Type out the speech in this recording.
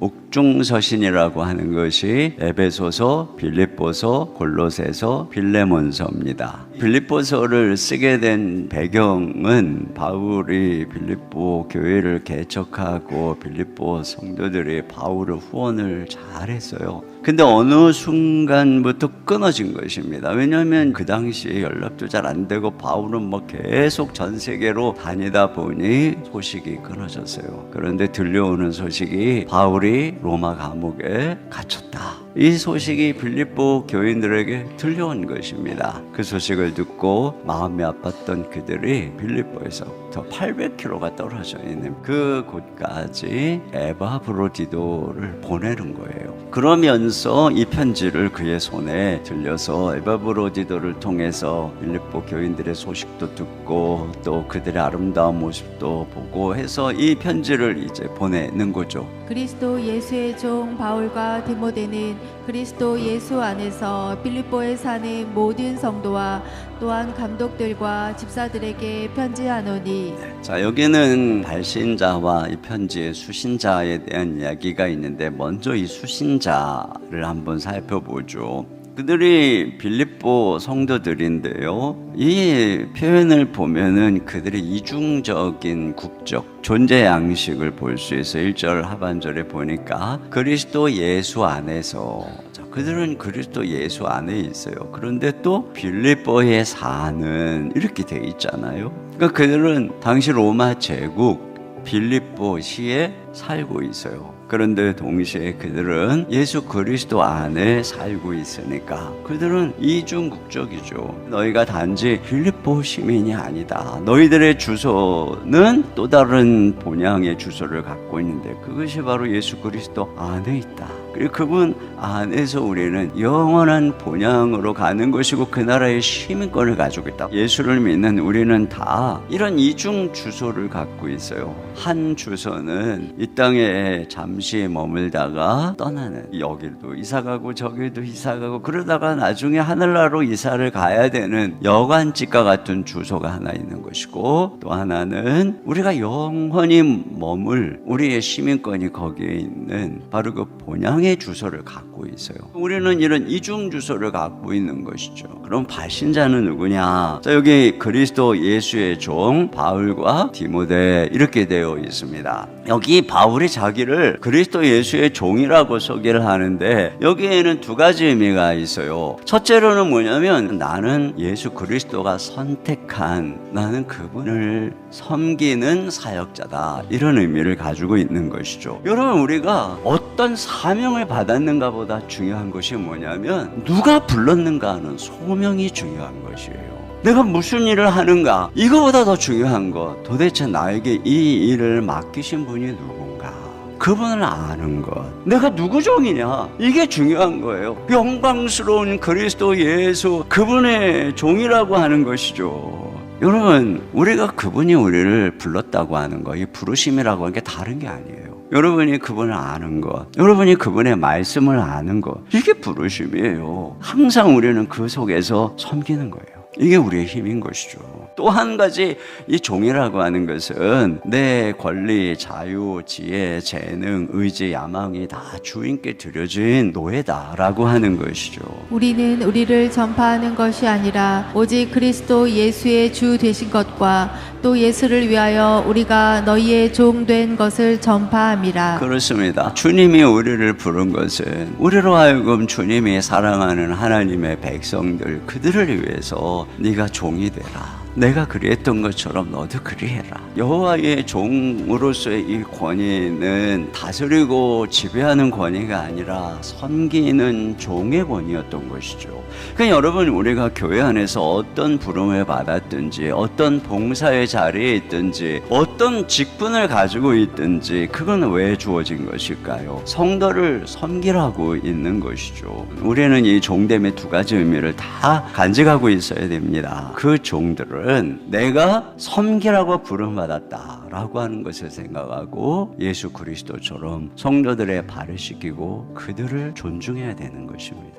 옥중서신이라고 하는 것이 에베소서, 빌립보서, 골로새서, 빌레몬서입니다. 빌립보서를 쓰게 된 배경은 바울이 빌립보 교회를 개척하고 빌립보 성도들이 바울의 후원을 잘했어요. 근데 어느 순간부터 끊어진 것입니다. 왜냐하면 그 당시에 연락도 잘 안 되고 바울은 뭐 계속 전 세계로 다니다 보니 소식이 끊어졌어요. 그런데 들려오는 소식이 바울이 로마 감옥에 갇혔다. 이 소식이 빌립보 교인들에게 들려온 것입니다. 그 소식을 듣고 마음이 아팠던 그들이 빌립보에서부터 800km가 떨어져 있는 그 곳까지 에바브로디도를 보내는 거예요. 그러면서 이 편지를 그의 손에 들려서 에바브로디도를 통해서 빌립보 교인들의 소식도 듣고 또 그들의 아름다운 모습도 보고 해서 이 편지를 이제 보내는 거죠. 그리스도 예수의 종 바울과 디모데는 그리스도 예수 안에서 빌립보에 사는 모든 성도와 또한 감독들과 집사들에게 편지하노니. 자, 여기는 발신자와 이 편지의 수신자에 대한 이야기가 있는데 먼저 이 수신자를 한번 살펴보죠. 그들이 빌립보 성도들인데요. 이 표현을 보면은 그들의 이중적인 국적, 존재 양식을 볼 수 있어요. 1절 하반절에 보니까 그리스도 예수 안에서, 그들은 그리스도 예수 안에 있어요. 그런데 또 빌립보에 사는, 이렇게 돼 있잖아요. 그러니까 그들은 당시 로마 제국 빌립보시에 살고 있어요. 그런데 동시에 그들은 예수 그리스도 안에 살고 있으니까 그들은 이중국적이죠. 너희가 단지 빌립보 시민이 아니다. 너희들의 주소는 또 다른 본향의 주소를 갖고 있는데 그것이 바로 예수 그리스도 안에 있다. 그리고 그분 안에서 우리는 영원한 본향으로 가는 것이고 그 나라의 시민권을 가지고 있다. 예수를 믿는 우리는 다 이런 이중 주소를 갖고 있어요. 한 주소는 이 땅에 잠시 머물다가 떠나는, 여기도 이사가고 저기도 이사가고 그러다가 나중에 하늘나라로 이사를 가야 되는 여관집과 같은 주소가 하나 있는 것이고, 또 하나는 우리가 영원히 머물 우리의 시민권이 거기에 있는 바로 그 본향의 주소를 갖고 있어요. 우리는 이런 이중 주소를 갖고 있는 것이죠. 그럼 발신자는 누구냐? 자, 여기 그리스도 예수의 종 바울과 디모데 이렇게 되어 있습니다. 여기 바울이 자기를 그리스도 예수의 종이라고 소개를 하는데 여기에는 두 가지 의미가 있어요. 첫째로는 뭐냐면 나는 예수 그리스도가 선택한, 나는 그분을 섬기는 사역자다, 이런 의미를 가지고 있는 것이죠. 여러분, 우리가 어떤 사명을 받았는가 보다 중요한 것이 뭐냐면 누가 불렀는가 하는 소명이 중요한 것이에요. 내가 무슨 일을 하는가, 이거보다 더 중요한 것, 도대체 나에게 이 일을 맡기신 분이 누군가, 그분을 아는 것, 내가 누구 종이냐, 이게 중요한 거예요. 영광스러운 그리스도 예수, 그분의 종이라고 하는 것이죠. 여러분, 우리가 그분이 우리를 불렀다고 하는 거, 이 부르심이라고 하는 게 다른 게 아니에요. 여러분이 그분을 아는 것, 여러분이 그분의 말씀을 아는 것, 이게 부르심이에요. 항상 우리는 그 속에서 섬기는 거예요. 이게 우리의 힘인 것이죠. 또 한 가지, 이 종이라고 하는 것은 내 권리, 자유, 지혜, 재능, 의지, 야망이 다 주인께 드려진 노예다라고 하는 것이죠. 우리는 우리를 전파하는 것이 아니라 오직 그리스도 예수의 주 되신 것과 또 예수를 위하여 우리가 너희의 종 된 것을 전파함이라. 그렇습니다. 주님이 우리를 부른 것은 우리로 하여금 주님이 사랑하는 하나님의 백성들, 그들을 위해서 네가 종이 되라. 내가 그리했던 것처럼 너도 그리해라. 여호와의 종으로서의 이 권위는 다스리고 지배하는 권위가 아니라 섬기는 종의 권위였던 것이죠. 그러니까 여러분, 우리가 교회 안에서 어떤 부름을 받았든지, 어떤 봉사의 자리에 있든지, 어떤 직분을 가지고 있든지, 그건 왜 주어진 것일까요? 성도를 섬기라고 있는 것이죠. 우리는 이 종됨의 두 가지 의미를 다 간직하고 있어야 됩니다. 그 종들을 내가 섬기라고 부름받았다라고 하는 것을 생각하고 예수 그리스도처럼 성도들의 발을 씻기고 그들을 존중해야 되는 것입니다.